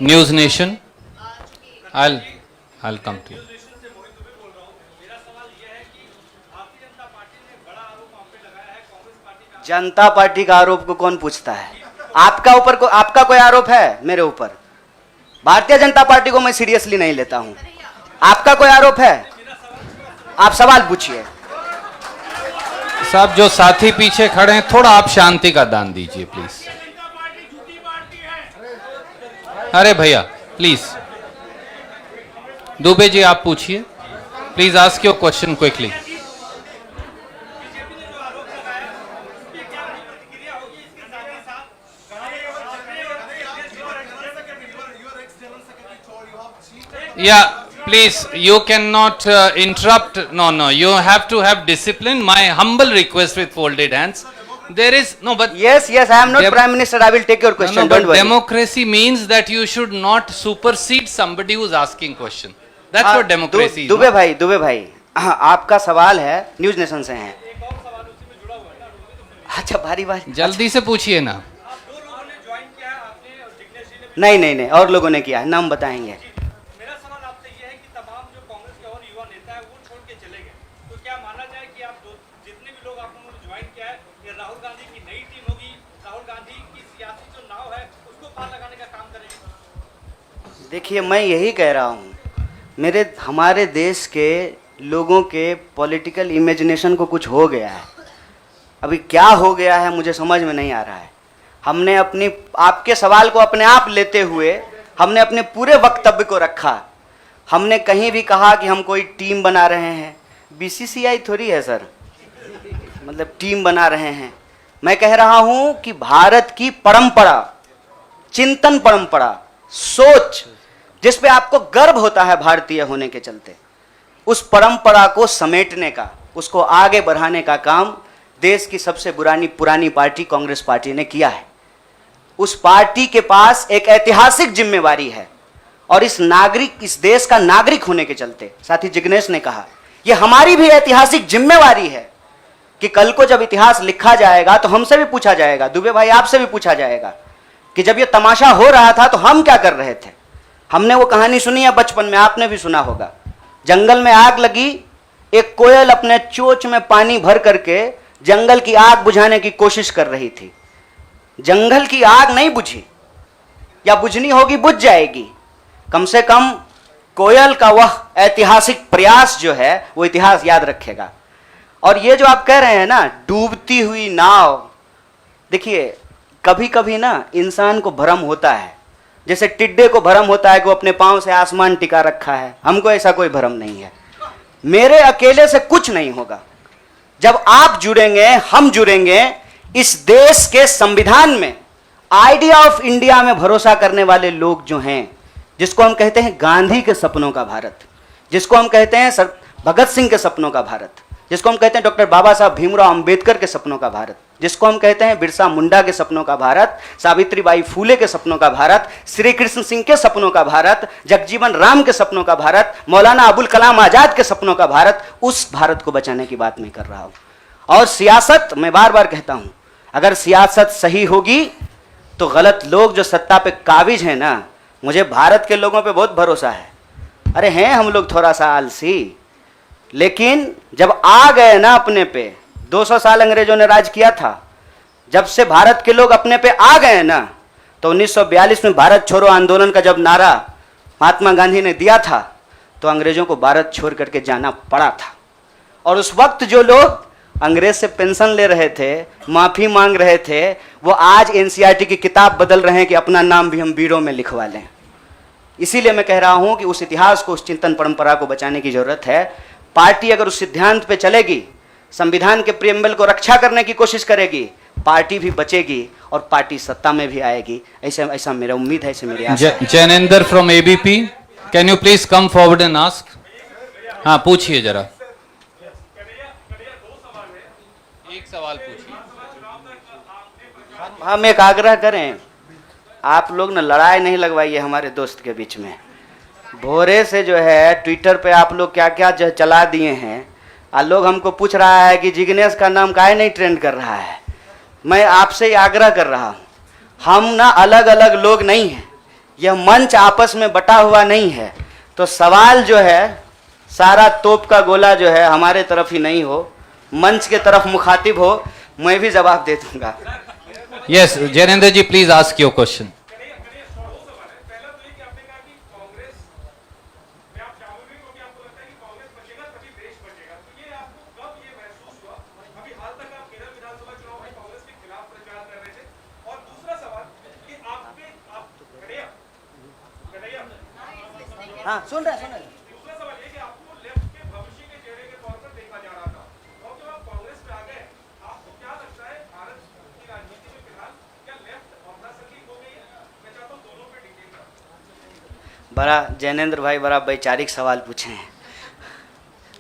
news nation. I'll come to you. Janata party का आरोप को कौन पूछता है? आपका कोई आरोप है मेरे ऊपर? भारतीय जनता पार्टी को मैं सीरियसली नहीं लेता हूं। आपका कोई आरोप है? आप सवाल पूछिए। साहब जो साथी पीछे खड़े हैं, थोड़ा आप शांति का दान दीजिए प्लीज। अरे भैया प्लीज, दुबे जी आप पूछिए please, ask your question quickly. Yeah, please, you cannot interrupt. No, you have to have discipline. My humble request with folded hands. There is no, but yes, I am not Prime Minister. I will take your question. no, Don't but worry. democracy means that you should not supersede somebody who's asking question. That's what democracy is. Dubey भाई, आपका सवाल है, news nation से है। अच्छा, भारी जल्दी से पूछिए ना। नहीं, और लोगों ने किया है, नाम बताएंगे। मेरा सवाल आपसे यह है कि तमाम जो कांग्रेस के और युवा नेता है वो छोड़ के चले गए, तो क्या माना जाए कि आप जितने भी लोग आपने ज्वाइन किया है, ये राहुल गांधी की नई टीम होगी, राहुल गांधी की सियासी जो नाव है उसको पार लगाने का काम करेगी? देखिए, मैं यही कह रहा हूँ, हमारे देश के लोगों के पॉलिटिकल इमेजिनेशन को कुछ हो गया है। अभी क्या हो गया है मुझे समझ में नहीं आ रहा है। हमने आपके सवाल को अपने आप लेते हुए हमने अपने पूरे वक्तव्य को रखा। हमने कहीं भी कहा कि हम कोई टीम बना रहे हैं? बीसीसीआई थोड़ी है सर, मतलब टीम बना रहे हैं। मैं कह रहा हूं कि भारत की परंपरा, चिंतन परंपरा, सोच, जिस पे आपको गर्व होता है भारतीय होने के चलते, उस परंपरा को समेटने का, उसको आगे बढ़ाने का काम देश की सबसे पुरानी पार्टी कांग्रेस पार्टी ने किया है। उस पार्टी के पास एक ऐतिहासिक जिम्मेवारी है और इस देश का नागरिक होने के चलते, साथी जिग्नेश ने कहा, यह हमारी भी ऐतिहासिक जिम्मेवारी है कि कल को जब इतिहास लिखा जाएगा तो हमसे भी पूछा जाएगा, दुबे भाई आपसे भी पूछा जाएगा कि जब यह तमाशा हो रहा था तो हम क्या कर रहे थे। हमने वो कहानी सुनी है बचपन में, आपने भी सुना होगा। जंगल में आग लगी, एक कोयल अपने चोंच में पानी भर करके जंगल की आग बुझाने की कोशिश कर रही थी। जंगल की आग नहीं बुझी, या बुझनी होगी बुझ जाएगी। कम से कम कोयल का वह ऐतिहासिक प्रयास जो है वो इतिहास याद रखेगा। और ये जो आप कह रहे हैं ना, डूबती हुई नाव, देखिए कभी कभी ना इंसान को भ्रम होता है, जैसे टिड्डे को भ्रम होता है कि वो अपने पांव से आसमान टिका रखा है। हमको ऐसा कोई भ्रम नहीं है। मेरे अकेले से कुछ नहीं होगा। जब आप जुड़ेंगे, हम जुड़ेंगे, इस देश के संविधान में, आइडिया ऑफ इंडिया में भरोसा करने वाले लोग जो हैं, जिसको हम कहते हैं गांधी के सपनों का भारत, जिसको हम कहते हैं भगत सिंह के सपनों का भारत, जिसको हम कहते हैं डॉक्टर बाबा साहब भीमराव अंबेडकर के सपनों का भारत, जिसको हम कहते हैं बिरसा मुंडा के सपनों का भारत, सावित्रीबाई फूले के सपनों का भारत, श्री कृष्ण सिंह के सपनों का भारत, जगजीवन राम के सपनों का भारत, मौलाना अबुल कलाम आजाद के सपनों का भारत, उस भारत को बचाने की बात मैं कर रहा हूं। और सियासत, मैं बार बार कहता हूं, अगर सियासत सही होगी तो गलत लोग जो सत्ता पे काबिज हैं ना, मुझे भारत के लोगों पे बहुत भरोसा है। अरे हैं हम लोग थोड़ा सा आलसी, लेकिन जब आ गए ना अपने पे, 200 साल अंग्रेजों ने राज किया था, जब से भारत के लोग अपने पे आ गए हैं ना, तो 1942 में भारत छोड़ो आंदोलन का जब नारा महात्मा गांधी ने दिया था, तो अंग्रेजों को भारत छोड़ करके जाना पड़ा था। और उस वक्त जो लोग अंग्रेज से पेंशन ले रहे थे, माफी मांग रहे थे, वो आज एनसीईआरटी की किताब बदल रहे हैं कि अपना नाम भी हम बीड़ों में लिखवा लें। इसीलिए मैं कह रहा हूं कि उस इतिहास को, उस चिंतन परंपरा को बचाने की जरूरत है। पार्टी अगर उस सिद्धांत पे चलेगी, संविधान के प्रियम्बल को रक्षा करने की कोशिश करेगी, पार्टी भी बचेगी और पार्टी सत्ता में भी आएगी। ऐसा मेरा उम्मीद है, ऐसे मेरी आशा है। Jainendra from ABP, can you please come forward and ask. हाँ, पूछिए जरा, एक सवाल पूछिए। हम एक आग्रह करें, आप लोग ना लड़ाई नहीं लगवाइए हमारे दोस्त के बीच में। भोरे से जो है ट्विटर पे आप लोग क्या क्या जो चला दिए हैं, लोग हमको पूछ रहा है कि जिग्नेश का नाम काहे नहीं ट्रेंड कर रहा है। मैं आपसे ही आग्रह कर रहा हूँ, हम ना अलग अलग लोग नहीं हैं, यह मंच आपस में बटा हुआ नहीं है। तो सवाल जो है सारा तोप का गोला जो है हमारे तरफ ही नहीं हो, मंच के तरफ मुखातिब हो, मैं भी जवाब दे दूंगा। Yes, Jainendra ji please ask your question. हाँ, सुन रहे हैं। दूसरा सवाल ये कि आपको लेफ्ट के भविष्य के चेहरे के तौर पर देखा जा रहा था, और जब आप कांग्रेस में आ गए, आपको क्या लगता है भारत की राजनीति में फिलहाल क्या लेफ्ट अप्रासंगिक हो गई है? मैं चाहता हूँ दोनों पे डिटेल का। बड़ा जैनेंद्र भाई बड़ा वैचारिक सवाल पूछे हैं,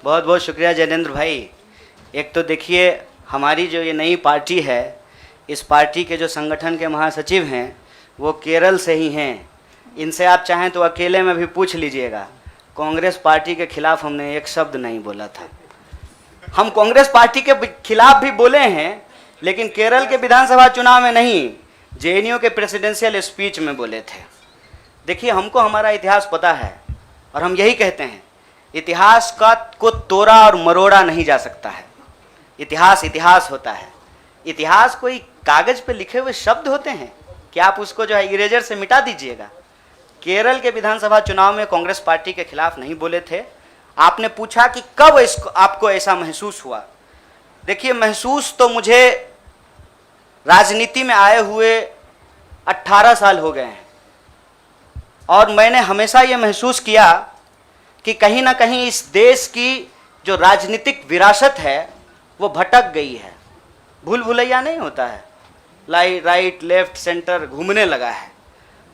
बहुत बहुत शुक्रिया जैनेंद्र भाई। एक तो देखिए, हमारी जो ये नई पार्टी है, इस पार्टी के जो संगठन के महासचिव हैं वो केरल से ही हैं। इनसे आप चाहें तो अकेले में भी पूछ लीजिएगा, कांग्रेस पार्टी के खिलाफ हमने एक शब्द नहीं बोला था। हम कांग्रेस पार्टी के खिलाफ भी बोले हैं, लेकिन केरल के विधानसभा चुनाव में नहीं, जेएनयू के प्रेसिडेंशियल स्पीच में बोले थे। देखिए, हमको हमारा इतिहास पता है और हम यही कहते हैं, इतिहास को तोड़ा और मरोड़ा नहीं जा सकता है। इतिहास इतिहास होता है। इतिहास कोई कागज पे लिखे हुए शब्द होते हैं कि आप उसको जो है इरेजर से मिटा दीजिएगा। केरल के विधानसभा चुनाव में कांग्रेस पार्टी के खिलाफ नहीं बोले थे। आपने पूछा कि कब इसको आपको ऐसा महसूस हुआ। देखिए, महसूस तो मुझे राजनीति में आए हुए 18 साल हो गए हैं, और मैंने हमेशा ये महसूस किया कि कहीं ना कहीं इस देश की जो राजनीतिक विरासत है वो भटक गई है। भूल भुलैया नहीं होता है, राइट लेफ्ट सेंटर घूमने लगा है,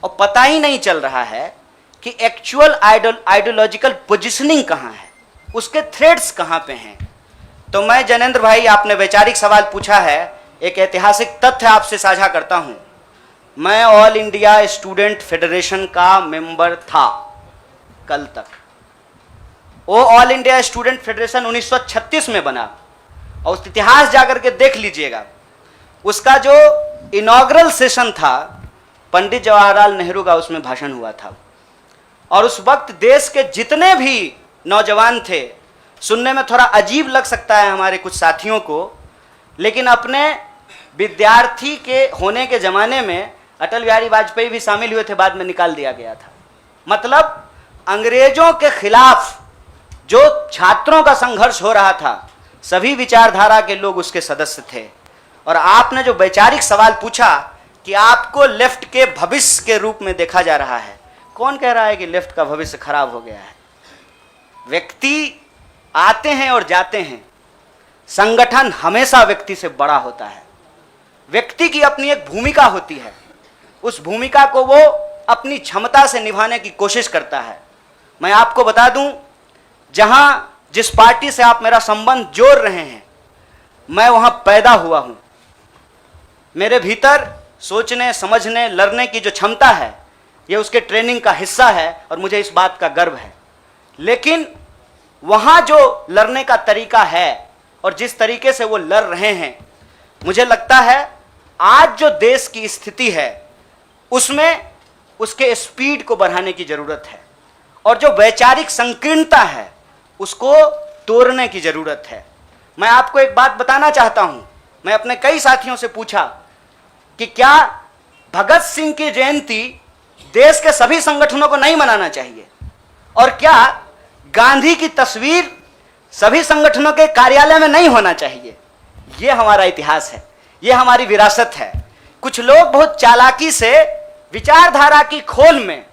और पता ही नहीं चल रहा है कि एक्चुअल आइडियोलॉजिकल पोजीशनिंग कहाँ है, उसके थ्रेड्स कहाँ पे हैं। तो मैं जैनेंद्र भाई, आपने वैचारिक सवाल पूछा है, एक ऐतिहासिक तथ्य आपसे साझा करता हूँ। मैं ऑल इंडिया स्टूडेंट फेडरेशन का मेंबर था कल तक। वो ऑल इंडिया स्टूडेंट फेडरेशन 1936 में बना, और उस इतिहास जाकर के देख लीजिएगा। उसका जो इनॉग्रल सेशन था, पंडित जवाहरलाल नेहरू का उसमें भाषण हुआ था, और उस वक्त देश के जितने भी नौजवान थे, सुनने में थोड़ा अजीब लग सकता है हमारे कुछ साथियों को, लेकिन अपने विद्यार्थी के होने के ज़माने में अटल बिहारी वाजपेयी भी शामिल हुए थे, बाद में निकाल दिया गया था। मतलब अंग्रेजों के खिलाफ जो छात्रों का संघर्ष हो रहा था, सभी विचारधारा के लोग उसके सदस्य थे। और आपने जो वैचारिक सवाल पूछा कि आपको लेफ्ट के भविष्य के रूप में देखा जा रहा है, कौन कह रहा है कि लेफ्ट का भविष्य खराब हो गया है? व्यक्ति आते हैं और जाते हैं, संगठन हमेशा व्यक्ति से बड़ा होता है। व्यक्ति की अपनी एक भूमिका होती है, उस भूमिका को वो अपनी क्षमता से निभाने की कोशिश करता है। मैं आपको बता दूं, जहां जिस पार्टी से आप मेरा संबंध जोड़ रहे हैं, मैं वहां पैदा हुआ हूं। मेरे भीतर सोचने, समझने, लड़ने की जो क्षमता है, ये उसके ट्रेनिंग का हिस्सा है और मुझे इस बात का गर्व है। लेकिन वहां जो लड़ने का तरीका है और जिस तरीके से वो लड़ रहे हैं, मुझे लगता है आज जो देश की स्थिति है उसमें उसके स्पीड को बढ़ाने की जरूरत है, और जो वैचारिक संकीर्णता है उसको तोड़ने की जरूरत है। मैं आपको एक बात बताना चाहता हूं। मैं अपने कई साथियों से पूछा कि क्या भगत सिंह की जयंती देश के सभी संगठनों को नहीं मनाना चाहिए, और क्या गांधी की तस्वीर सभी संगठनों के कार्यालय में नहीं होना चाहिए। यह हमारा इतिहास है, यह हमारी विरासत है। कुछ लोग बहुत चालाकी से विचारधारा की खोल में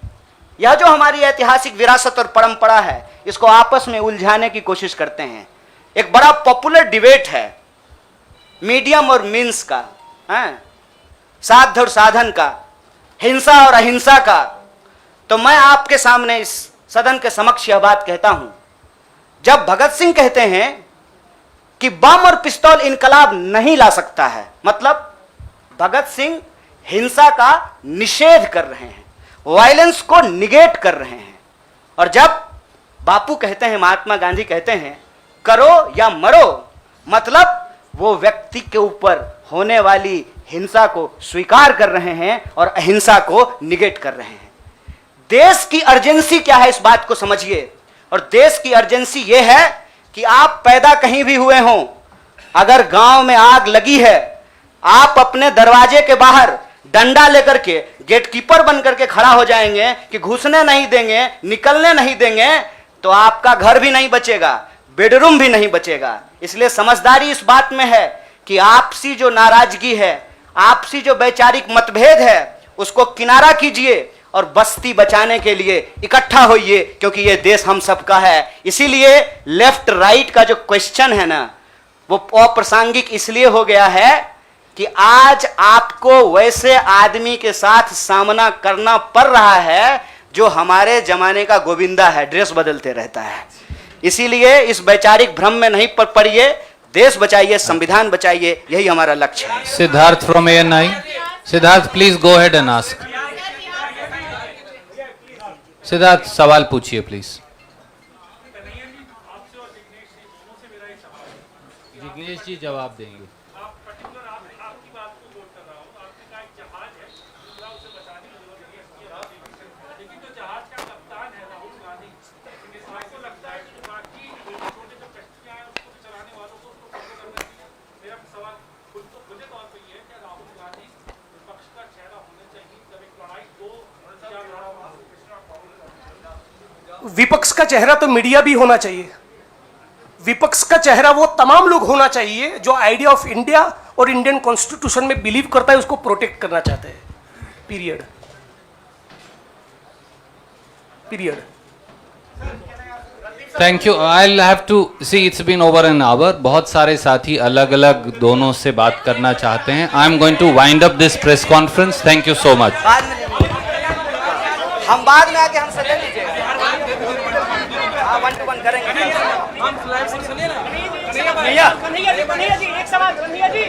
यह जो हमारी ऐतिहासिक विरासत और परंपरा है इसको आपस में उलझाने की कोशिश करते हैं। एक बड़ा पॉपुलर डिबेट है मीडियम और मीन्स का, साध्य और साधन का, हिंसा और अहिंसा का। तो मैं आपके सामने इस सदन के समक्ष यह बात कहता हूं, जब भगत सिंह कहते हैं कि बम और पिस्तौल इनकलाब नहीं ला सकता है, मतलब भगत सिंह हिंसा का निषेध कर रहे हैं, वायलेंस को निगेट कर रहे हैं। और जब बापू कहते हैं, महात्मा गांधी कहते हैं करो या मरो, मतलब वो व्यक्ति के ऊपर होने वाली हिंसा को स्वीकार कर रहे हैं और अहिंसा को निगेट कर रहे हैं। देश की अर्जेंसी क्या है इस बात को समझिए, और देश की अर्जेंसी यह है कि आप पैदा कहीं भी हुए हों, अगर गांव में आग लगी है, आप अपने दरवाजे के बाहर डंडा लेकर के गेटकीपर बन करके खड़ा हो जाएंगे कि घुसने नहीं देंगे, निकलने नहीं देंगे, तो आपका घर भी नहीं बचेगा, बेडरूम भी नहीं बचेगा। इसलिए समझदारी इस बात में है कि आपसी जो नाराजगी है, आपसी जो वैचारिक मतभेद है, उसको किनारा कीजिए और बस्ती बचाने के लिए इकट्ठा होइए, क्योंकि ये देश हम सबका है। इसीलिए लेफ्ट राइट का जो क्वेश्चन है ना, वो अप्रासंगिक इसलिए हो गया है कि आज आपको वैसे आदमी के साथ सामना करना पड़ रहा है जो हमारे जमाने का गोविंदा है, ड्रेस बदलते रहता है। इसीलिए इस वैचारिक भ्रम में नहीं पड़िए, देश बचाइए, संविधान बचाइए, यही हमारा लक्ष्य है। Siddharth from ANI. Siddharth, please go ahead and ask. Siddharth, सवाल पूछिए प्लीज. जिग्नेश जी जवाब देंगे. विपक्ष का चेहरा तो मीडिया भी होना चाहिए। विपक्ष का चेहरा वो तमाम लोग होना चाहिए जो आइडिया ऑफ इंडिया और इंडियन कॉन्स्टिट्यूशन में बिलीव करता है, उसको प्रोटेक्ट करना चाहते हैं। Period. Thank you. I have to see, it's been over an hour. बहुत सारे साथी अलग अलग दोनों से बात करना चाहते हैं. I am going to wind up this press conference. Thank you so much. हम बाद में आके हमसे ले लीजिएगा, 1-to-1 करेंगे। कन्हैया जी, एक सवाल, कन्हैया जी